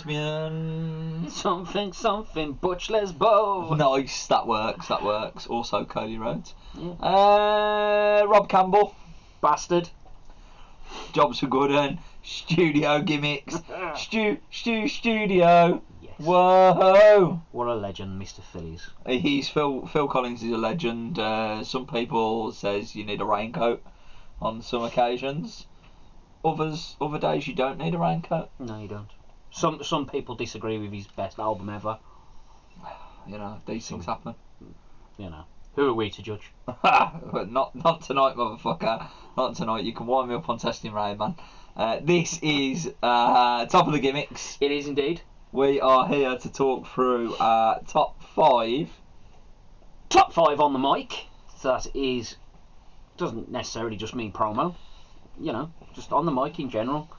lesbian. Something, Butch Lesbo. Nice, that works. Also Cody Rhodes. Yeah. Rob Campbell. Bastard. Jobs for good and studio gimmicks. Studio. Yes. Whoa. What a legend, Mr. Phillies. He's Phil Collins is a legend. Some people says you need a raincoat on some occasions. Other days you don't need a raincoat. No, you don't. Some people disagree with his best album ever. You know, these things happen. You know, who are we to judge? Not tonight, motherfucker. Not tonight. You can wind me up on Testing Rain, man. This is top of the gimmicks. It is indeed. We are here to talk through top 5. Top 5 on the mic. So that doesn't necessarily just mean promo. You know, just on the mic in general.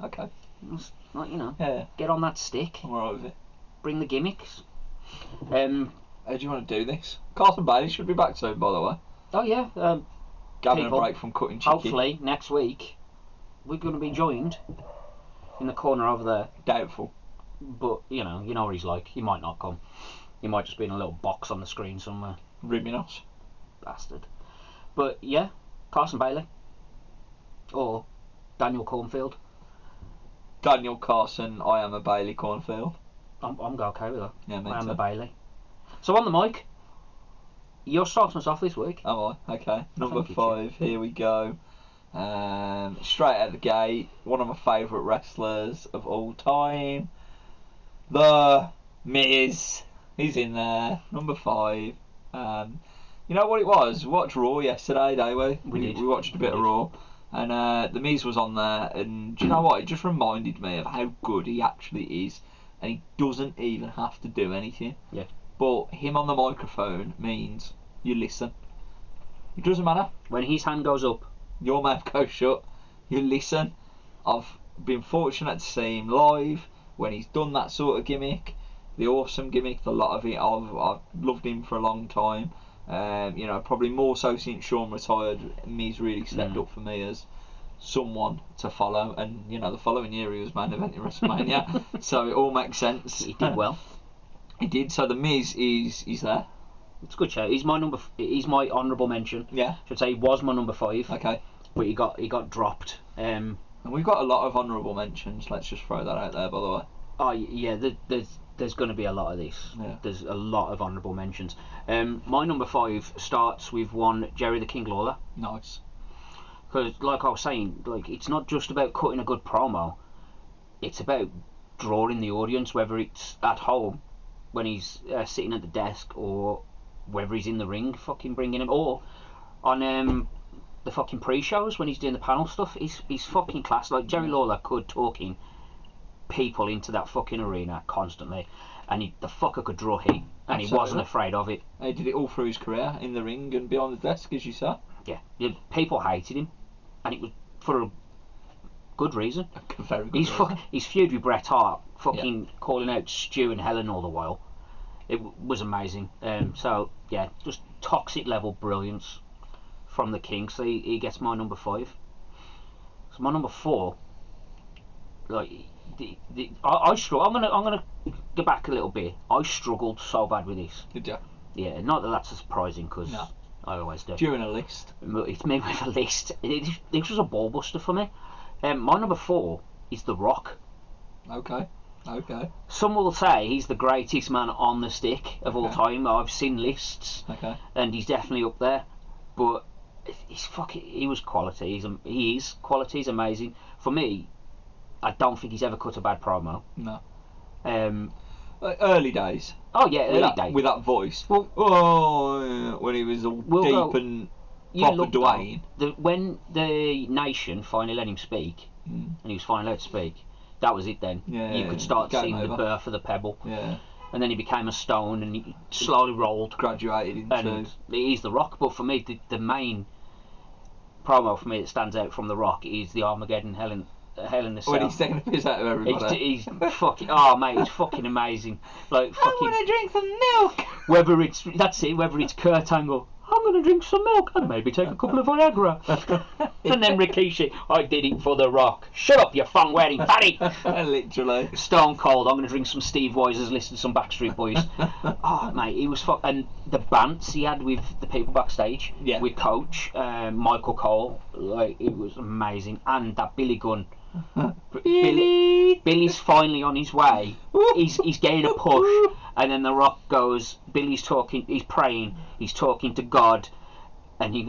Okay. Just, like, you know, Yeah. get on that stick. I'm alright with it. Bring the gimmicks. How do you want to do this? Carson Bailey should be back soon, by the way. Oh yeah. Having people, a break from cutting chicken. hopefully next week we're going to be joined in the corner over there. Doubtful. But you know what he's like. He might not come. He might just be in a little box on the screen somewhere. Ribbing us. Bastard. But yeah, Carson Bailey or Daniel Cornfield. Daniel Carson, I am a Bailey Cornfield. I'm okay with that. Yeah, me I am too. a Bailey. So on the mic, you're starting us off this week. Am I? Okay. Number Thank you, 5, here we go. Straight out the gate, one of my favourite wrestlers of all time. The Miz. He's in there. Number 5. You know what it was? We watched Raw yesterday, didn't we? We did. We watched a bit of Raw. And The Miz was on there. And do you know what? It just reminded me of how good he actually is. And he doesn't even have to do anything. Yeah. But him on the microphone means you listen. It doesn't matter. When his hand goes up, Your mouth goes shut. You listen. I've been fortunate to see him live when he's done that sort of gimmick. The awesome gimmick, a lot of it. I've loved him for a long time. You know, probably more so since Sean retired. He's really stepped up for me as someone to follow. And you know, the following year he was main event in WrestleMania, so it all makes sense. he did well. He did. So the Miz is there. It's a good show. He's my honourable mention. Yeah. Should say he was my number 5. Okay. But he got dropped. And we've got a lot of honourable mentions. Let's just throw that out there, by the way. Oh yeah, there's going to be a lot of this. Yeah. There's a lot of honourable mentions. My number 5 starts with one Jerry the King Lawler. Nice. Because like I was saying, like it's not just about cutting a good promo. It's about drawing the audience, whether it's at home when he's sitting at the desk, or whether he's in the ring, fucking bringing him, or on the fucking pre-shows when he's doing the panel stuff. He's fucking class. Like Jerry Lawler could talking people into that fucking arena constantly, and the fucker could draw heat, and he wasn't afraid of it. He did it all through his career, in the ring and behind the desk, as you said. Yeah, people hated him, and it was for a good reason. A very good reason. His feud with Bret Hart, fucking calling out Stu and Helen all the while. It was amazing. So yeah, just toxic level brilliance from the King. So he gets my number 5. So my number 4, like I struggle. I'm gonna go back a little bit. I struggled so bad with this. Did you? Yeah, not that that's surprising, because No. I always do. During a list. It's me with a list. This was a ball buster for me. My number 4 is The Rock. Okay. Some will say he's the greatest man on the stick of all time. I've seen lists, and he's definitely up there. But he was quality. He is quality. He's amazing. For me, I don't think he's ever cut a bad promo. No. Early days. Oh yeah, early days. With that voice. Well, when he was all deep and proper Dwayne. When the nation finally let him speak, and he was finally allowed to speak, that was it then. Yeah, you could start seeing over. the birth of the pebble. Yeah. And then he became a stone, and he slowly rolled. Graduated into... And he's The Rock. But for me, the main promo for me that stands out from The Rock is the Armageddon Hell in the Cell. When he's taking a piss out of everybody. He's fucking... Oh, mate, it's fucking amazing. Like, fucking... I want to drink some milk! Whether it's... That's it, whether it's Kurt Angle. I I'm going to drink some milk and maybe take a couple of Viagra. And then Rikishi, I did it for The Rock. Shut up, you thong-wearing fatty. Literally. Stone Cold, I'm going to drink some Steve Weiser's, listen to some Backstreet Boys. Oh, mate, he was and the bants he had with the people backstage, with Coach, Michael Cole, like, it was amazing. And that Billy Gunn. Billy's finally on his way. He's getting a push, and then The Rock goes. Billy's talking. He's praying. He's talking to God, and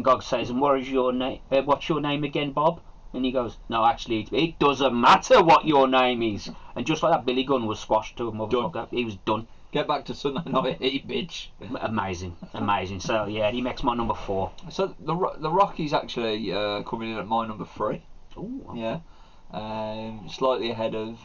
God says, "And what is your name? What's your name again, Bob?" And he goes, "No, actually, it doesn't matter what your name is." And just like that, Billy Gunn was squashed to a motherfucker. Done. He was done. Get back to Sunday Night Heat, bitch. Amazing. So yeah, he makes my number 4. So the Rock is actually coming in at my number 3. Ooh, okay. Yeah, slightly ahead of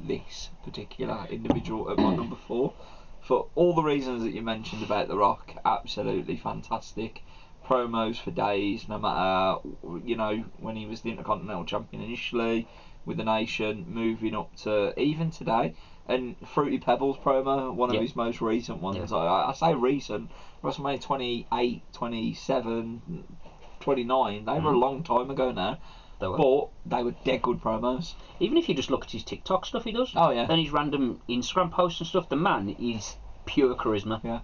this particular individual at my number 4. For all the reasons that you mentioned about The Rock, absolutely fantastic. Promos for days, no matter, when he was the Intercontinental Champion initially, with the Nation, moving up to even today. And Fruity Pebbles promo, one of his most recent ones. Yeah. I say recent, WrestleMania 28, 27, 29, they were a long time ago now. But they were dead good promos. Even if you just look at his TikTok stuff he does, and his random Instagram posts and stuff, the man is pure charisma. Yeah.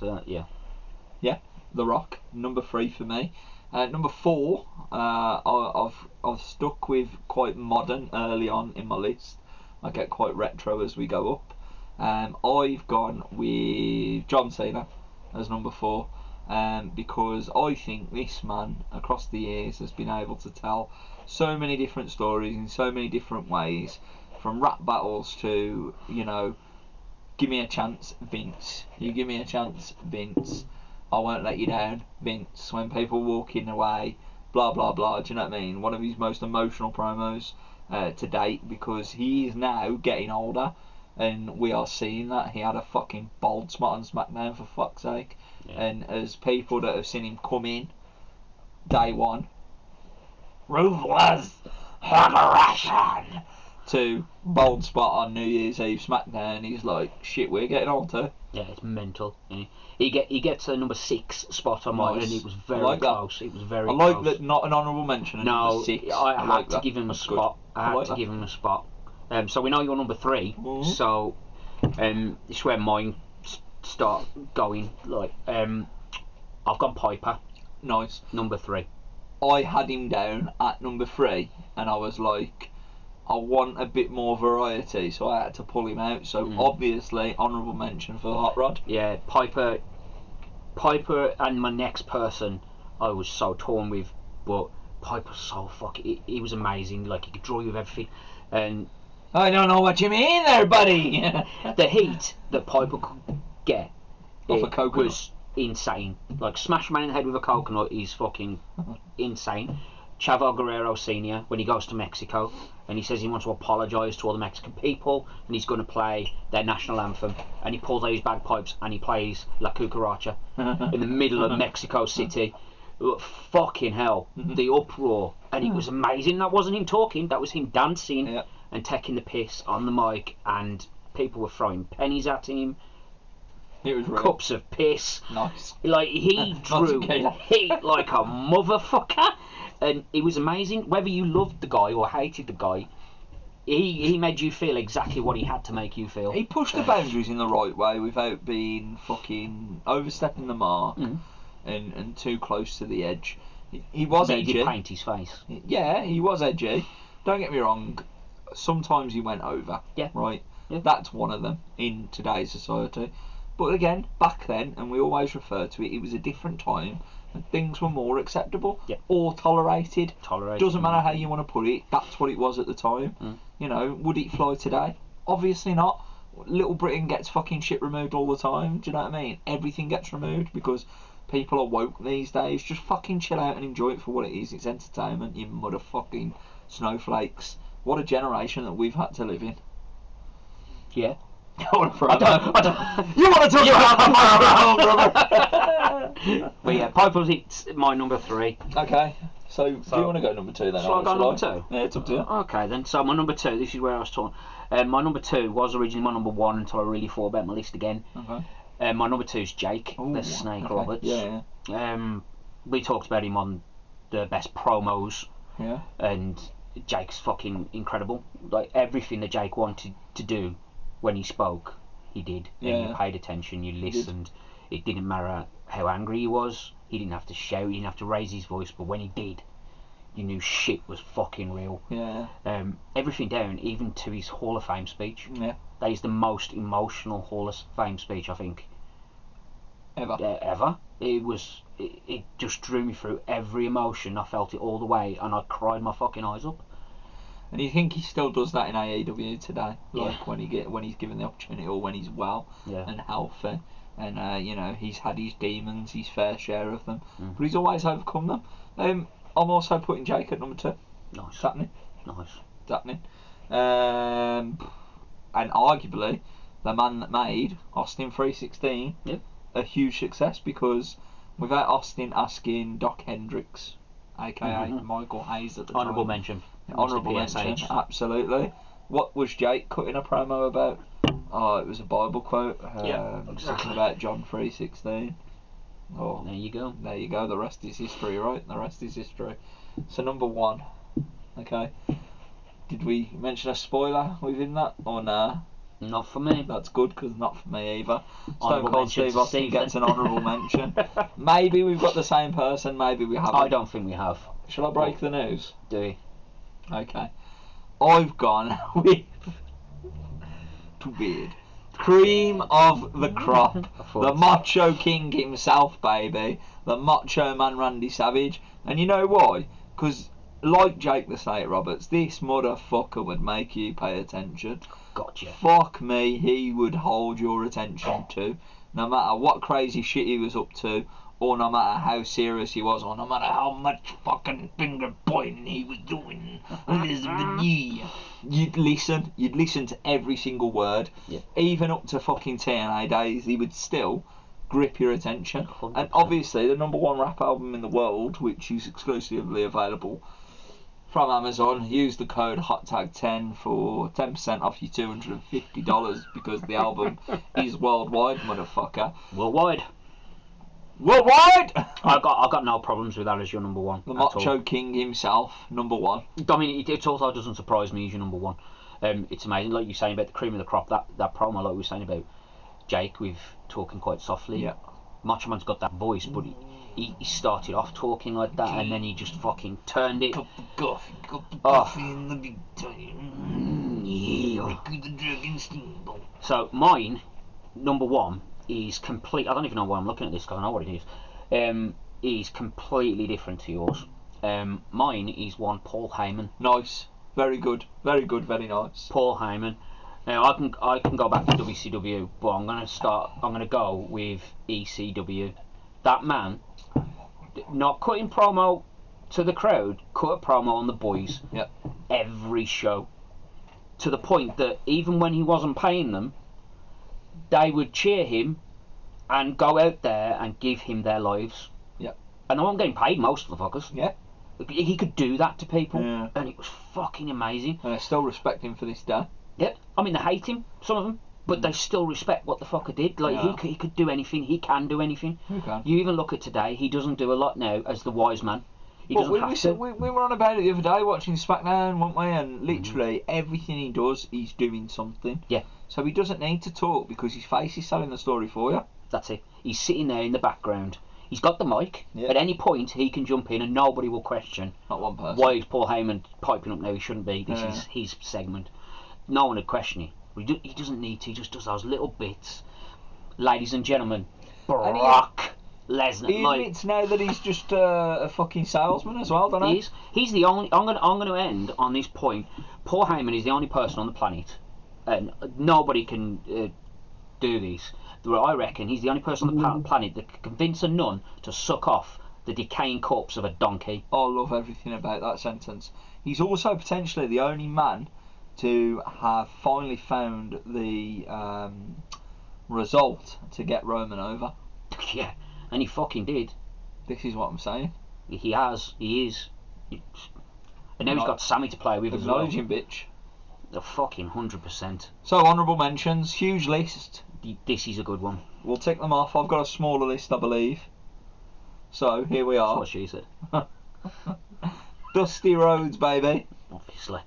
So yeah, The Rock, number 3 for me. Number 4, I've stuck with quite modern early on in my list. I get quite retro as we go up. I've gone with John Cena as number 4. Because I think this man across the years has been able to tell so many different stories in so many different ways, from rap battles to, give me a chance, Vince. You give me a chance, Vince. I won't let you down, Vince. When people walking away, blah blah blah. Do you know what I mean? One of his most emotional promos to date, because he is now getting older, and we are seeing that. He had a fucking bald spot on SmackDown, for fuck's sake. Yeah. And as people that have seen him come in day one, ruthless aggression, to bald spot on New Year's Eve SmackDown, he's like, shit, we're getting old too. Yeah, it's mental. He gets a number 6 spot on mine, and it was very close. It was very close. I like that, not an honourable mention. No, number 6. I had to give him a spot. I had to give him a spot. So we know you're number 3. Mm-hmm. So this is where mine start going. Like, I've gone Piper. Nice. Number 3. I had him down at number 3, and I was like, I want a bit more variety, so I had to pull him out. So obviously, honourable mention for Hot Rod. Yeah, Piper, and my next person, I was so torn with, but Piper's so fucking. He was amazing. Like, he could draw you with everything, and I don't know what you mean there, buddy. The heat that Piper could get off a coconut was insane. Like, smash a man in the head with a coconut is fucking insane. Chavo Guerrero Sr., when he goes to Mexico and he says he wants to apologise to all the Mexican people and he's going to play their national anthem, and he pulls out his bagpipes and he plays La Cucaracha in the middle of Mexico City. Fucking hell, the uproar. And it was amazing. That wasn't him talking, that was him dancing and taking the piss on the mic, and people were throwing pennies at him. It was real. Cups of piss. Nice. Like, he drew heat like a motherfucker. And it was amazing. Whether you loved the guy or hated the guy, he made you feel exactly what he had to make you feel. He pushed the boundaries in the right way without being fucking overstepping the mark and too close to the edge. He was edgy. He did paint his face. Yeah, he was edgy. Don't get me wrong. Sometimes he went over. Yeah. Right? Yeah. That's one of them in today's society. But again, back then, and we always refer to it, it was a different time. And things were more acceptable or tolerated. Doesn't matter how you want to put it, that's what it was at the time. Would it fly today? Obviously not. Little Britain gets fucking shit removed all the time. Do you know what I mean? Everything gets removed because people are woke these days. Just fucking chill out and enjoy it for what it is. It's entertainment, you motherfucking snowflakes. What a generation that we've had to live in. Yeah. You want to talk about the brother? But yeah, Piper's it's my number 3. Okay. So do you want to go number 2 then? Shall I go number 2? Yeah, it's up to you. Okay then. So my number 2. This is where I was torn. My number 2 was originally my number 1 until I really thought about my list again. Okay. My number 2 is Jake, the Snake Roberts. Yeah. We talked about him on the best promos, Yeah. and Jake's fucking incredible. Like everything that Jake wanted to do when he spoke, he did. Yeah. And you paid attention, you listened. It didn't matter how angry he was. He didn't have to shout. He didn't have to raise his voice. But when he did, you knew shit was fucking real. Yeah. Everything down, even to his Hall of Fame speech. Yeah. That is the most emotional Hall of Fame speech, I think, ever. It just drew me through every emotion. I felt it all the way, and I cried my fucking eyes up. And you think he still does that in AEW today? Yeah. Like when he's given the opportunity, or when he's well and healthy, and you know, he's had his demons, his fair share of them, but he's always overcome them. I'm also putting Jake at number 2. Nice. It's happening. Nice. It's happening. And arguably, the man that made Austin 316 a huge success, because without Austin asking Doc Hendricks, aka Michael Hayes at the Honourable time. mention. Honourable mention, absolutely. What was Jake cutting a promo about? Oh, it was a Bible quote. Exactly. Something about John 3:16. Oh, there you go. There you go. The rest is history, right? The rest is history. So number 1. Okay. Did we mention a spoiler within that, or nah? Not for me. That's good, because not for me either. Honourable Stone Cold Steve Austin gets an honourable mention. Maybe we've got the same person, maybe we haven't. I don't think we have. Shall I break the news? Do we? Okay. I've gone with too weird. Cream of the crop. The Macho King himself, baby. The Macho Man Randy Savage. And you know why? Because, like Jake the Snake Roberts, this motherfucker would make you pay attention. Gotcha. Fuck me, he would hold your attention to. No matter what crazy shit he was up to, or no matter how serious he was, or no matter how much fucking finger pointing he was doing. You'd listen to every single word. Yeah. Even up to fucking TNA days, he would still grip your attention. 100%. And obviously the number 1 rap album in the world, which is exclusively available from Amazon. Use the code HOTTAG10 for 10% off your $250, because the album is worldwide, motherfucker. Worldwide. I got no problems with that as your number 1. The Macho King himself, number 1. I mean, it also doesn't surprise me as your number 1. It's amazing, like you're saying about the cream of the crop. That promo, like we were saying about Jake with talking quite softly. Yeah. Macho Man's got that voice, but he started off talking like that, and then he just fucking turned it. Cup of coffee in the big time. Yeah. The dragon steamboat. So mine, number 1, is complete. I don't even know why I'm looking at this, because I know what it is. Is completely different to yours. Mine is one Paul Heyman. Nice. Very good. Very good. Very nice. Paul Heyman. Now I can go back to WCW, but I'm gonna go with ECW. That man, not cutting promo to the crowd, cut a promo on the boys. Yep. Every show, to the point that even when he wasn't paying them, they would cheer him and go out there and give him their lives. Yep. And they weren't getting paid, most of the fuckers. Yeah. He could do that to people, Yeah. and it was fucking amazing. And I still respect him for this day. Yeah, I mean, they hate him, some of them, but they still respect what the fucker did. Like, Yeah. he could do anything, he can do anything. Who can? You even look at today, he doesn't do a lot now as the wise man. He Well, doesn't have to. we were on about it the other day watching SmackDown, weren't we? And literally everything he does, he's doing something. Yeah. So he doesn't need to talk, because his face is selling the story for you. That's it. He's sitting there in the background. He's got the mic. Yeah. At any point, he can jump in and nobody will question. Not one person. Why is Paul Heyman piping up now? He shouldn't be. This Yeah. is his segment. No one would question it. He doesn't need to. He just does those little bits. Ladies and gentlemen, Brock Lesnar. He admits now that he's just a fucking salesman as well, doesn't he? He's the only. I'm gonna end on this point. Paul Heyman is the only person on the planet, and nobody can do this. I reckon he's the only person on the planet that can convince a nun to suck off the decaying corpse of a donkey. I love everything about that sentence. He's also potentially the only man to have finally found the result to get Roman over. Yeah, and he fucking did. This is what I'm saying. He has. He is. And now he's got Sammy to play with as well. Acknowledge him, bitch. A fucking 100%. So, honourable mentions, huge list. This is a good one. We'll tick them off. I've got a smaller list, I believe. So here we That's are. what she said. Dusty Rhodes, baby. Obviously.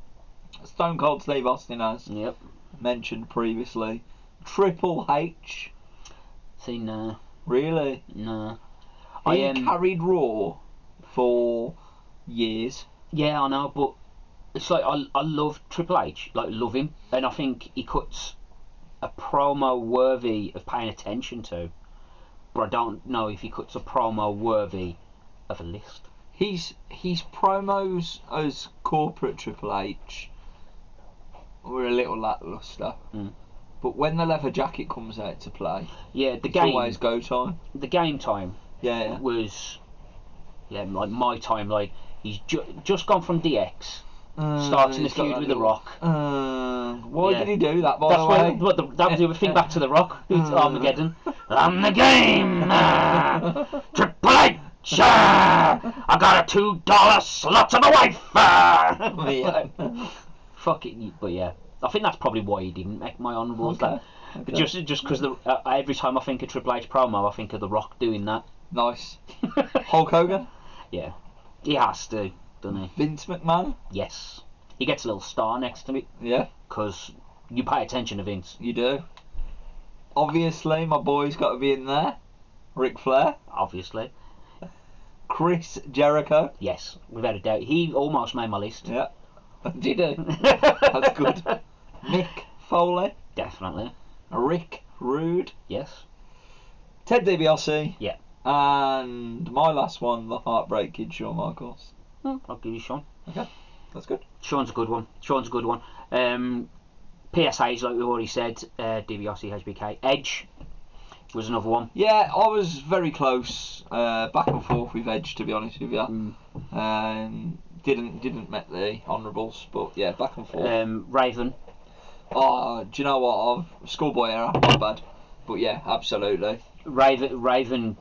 Stone Cold Steve Austin has Yep. mentioned previously. Triple H. See, no. Really? No. He carried Raw for years. Yeah, I know, but it's like I love Triple H, like love him, and I think he cuts a promo worthy of paying attention to, but I don't know if he cuts a promo worthy of a list. His promos as corporate Triple H were a little lackluster. But when the leather jacket comes out to play, Yeah, it's always go time. The game time Yeah. was, like my time. Like he's just gone from DX, starting the feud with The Rock. Why did he do that? By the way, That was the other thing. Back to The Rock. It's Armageddon. I'm the game. Triple H. I got a $2 slot to my wife. Fuck it, but yeah. I think that's probably why he didn't make my honourables. Okay. But just because every time I think of Triple H promo, I think of The Rock doing that. Nice. Hulk Hogan? Yeah. He has to, doesn't he? Vince McMahon? Yes. He gets a little star next to it. Yeah. Because you pay attention to Vince. You do. Obviously, my boy's got to be in there. Ric Flair? Obviously. Chris Jericho? Yes, without a doubt. He almost made my list. Yeah. Did he? That's good. Mick Foley? Definitely. Rick Rude? Yes. Ted DiBiase? Yeah. And my last one, the Heartbreak Kid, Shawn Michaels. I'll give you Shawn. Okay, that's good. Shawn's a good one. PSAs, like we already said, DiBiase, HBK. Edge was another one. Yeah, I was very close, back and forth with Edge, to be honest with you. Didn't met the honourables, but yeah, back and forth. Raven. Oh, do you know what? Schoolboy era, my bad. But yeah, absolutely. Raven,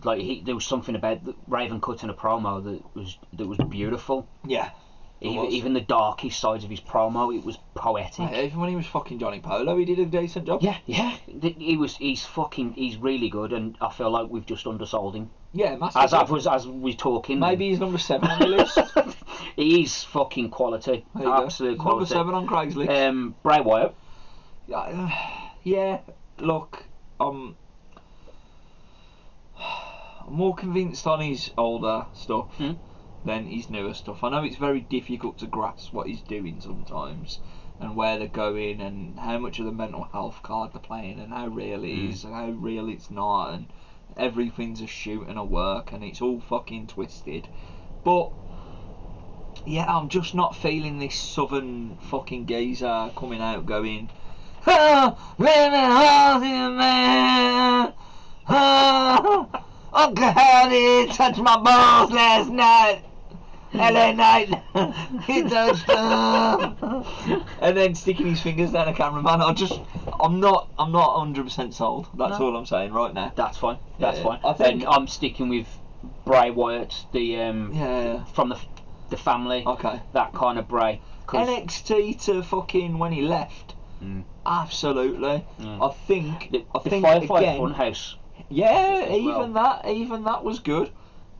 like there was something about Raven cutting a promo that was beautiful. Yeah. Even the darkest sides of his promo, it was poetic. Right, even when he was fucking Johnny Polo, he did a decent job. Yeah. He's really good, and I feel like we've just undersold him. Yeah, massively. As we're talking. Maybe he's number 7 on the list. He's fucking quality. Absolute quality. Number 7 on Craigslist. Bray Wyatt. Yeah, look, I'm more convinced on his older stuff than his newer stuff. I know it's very difficult to grasp what he's doing sometimes, and where they're going, and how much of the mental health card they're playing, and how real it is, and how real it's not, and everything's a shoot and a work, and it's all fucking twisted. But yeah, I'm just not feeling this southern fucking geezer coming out going, oh, man, oh God, he touched my balls last night. LA night, he touched them. And then sticking his fingers down a cameraman. I'm not 100% sold. That's all I'm saying right now. That's fine. That's fine. I think and I'm sticking with Bray Wyatt, from the family. Okay. That kind of Bray. NXT to fucking when he left. Absolutely. I think the Firefly again. Funhouse. Yeah, even that was good.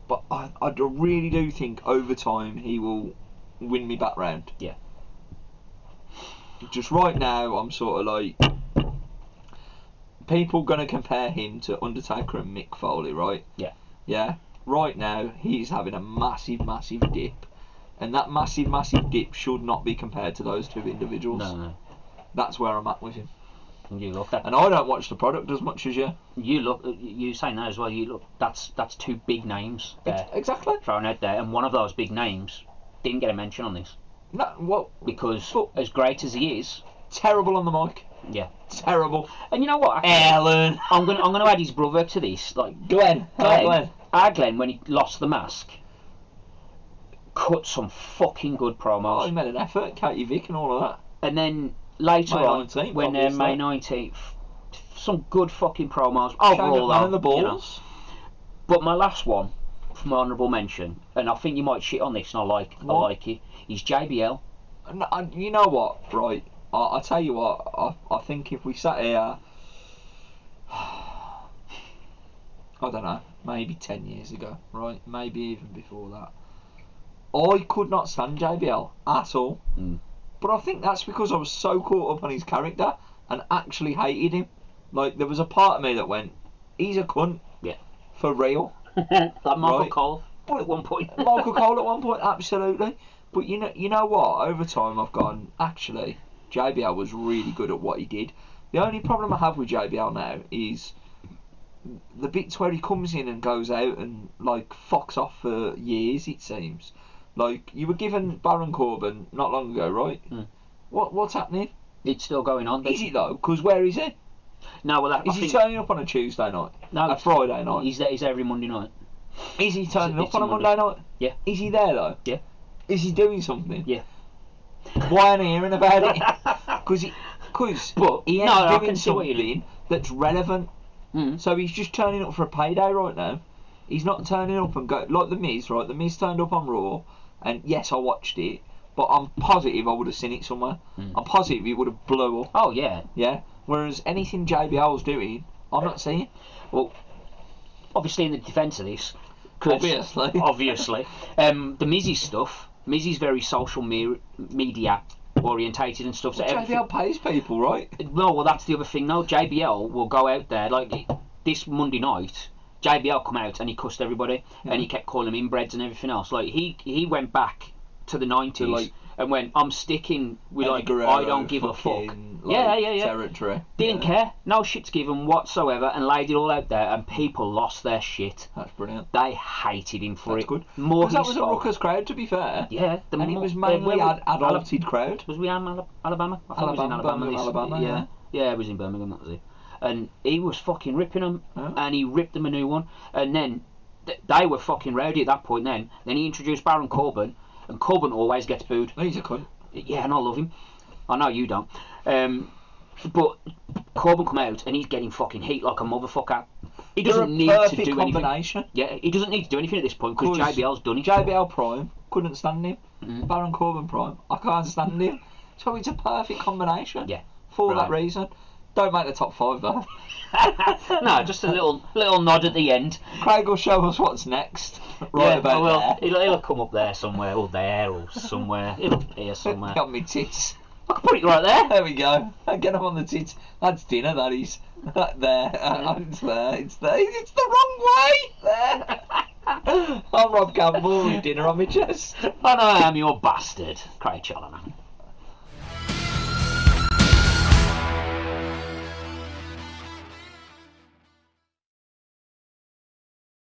But I really do think over time he will win me back round. Yeah. Just right now, I'm sort of like, people gonna compare him to Undertaker and Mick Foley, right? Yeah. Yeah. Right now, he's having a massive dip, and that massive dip should not be compared to those two individuals. No. That's where I'm at with him. You look at, and I don't watch the product as much as you. You saying that as well. You look. That's two big names there. Exactly. Thrown out there, and one of those big names didn't get a mention on this. No, what? Because as great as he is, terrible on the mic. Yeah. Terrible. And you know what? Ellen. I'm gonna add his brother to this. Like Glenn. Glenn, when he lost the mask, cut some fucking good promos. Oh, he made an effort. Katie Vick and all of that. And then later May on, 19th, when May 19th, some good fucking promos. Overall, though, the balls. You know. But my last one, from honourable mention, and I think you might shit on this, and I like it. Is JBL. You know what? Right. I tell you what. I think if we sat here, I I don't know, maybe 10 years ago, right? Maybe even before that. I could not stand JBL at all. But I think that's because I was so caught up on his character and actually hated him. Like, there was a part of me that went, he's a cunt. Yeah. For real. Like Michael Right. Cole at one point. Michael Cole at one point, absolutely. But you know what? Over time, I've gone, actually, JBL was really good at what he did. The only problem I have with JBL now is the bits where he comes in and goes out and, like, fucks off for years, it seems. Like, you were given Baron Corbin not long ago, right? What's happening? It's still going on. Is it though? Because where is he? No, well, Is he turning up on a Tuesday night? No, a Friday night? He's there every Monday night. Is he turning up It's on a Monday night? Yeah. Is he there though? Yeah. Is he doing something? Yeah. Why aren't I hearing about it? Because he ain't I doing can see what you something that's relevant. So he's just turning up for a payday right now. He's not turning up and go like the Miz, right? The Miz turned up on Raw, and yes, I watched it, but I'm positive I would have seen it somewhere. I'm positive he would have blew up. Oh yeah. Yeah. Whereas anything JBL's doing, I'm not seeing. Well, obviously in the defence of this, obviously, the Mizzy stuff. Mizzy's very social media orientated and stuff. Well, So JBL pays people, right? No, well that's the other thing. No, JBL will go out there like this Monday night. JBL come out and he cussed everybody and he kept calling them inbreds and everything else. Like he went back to the 90s like, and went, I'm sticking with like Guerrero, I don't give a fuck. Like, yeah. Territory. Didn't care. No shit's given whatsoever and laid it all out there and people lost their shit. That's brilliant. They hated him for That's it. good. More because that was a ruckus crowd, to be fair. Yeah. And it was mainly adulted crowd. Was we in Alabama? I thought it was in Alabama. Yeah. Yeah, it was in Birmingham, that was it. And he was fucking ripping them, and he ripped them a new one. And then they were fucking rowdy at that point. Then he introduced Baron Corbin, and Corbin always gets booed. He's a cunt. Yeah, and I love him. I know you don't. But Corbin come out, and he's getting fucking heat like a motherfucker. He doesn't need to do combination. anything. Yeah, he doesn't need to do anything at this point because JBL's done it. JBL Prime couldn't stand him. Baron Corbin Prime, I can't stand him. So it's a perfect combination. Yeah. For that reason. Don't make the top 5 though. No, just a little nod at the end. Craig will show us what's next. There. He'll come up there somewhere, or there, or somewhere. He'll appear somewhere. Got me tits. I can put it right there. There we go. Get him on the tits. That's dinner, that is. There. It's there. It's there. It's the wrong way. There. I'm Rob Campbell with dinner on my chest. And I am your bastard, Craig Challoner.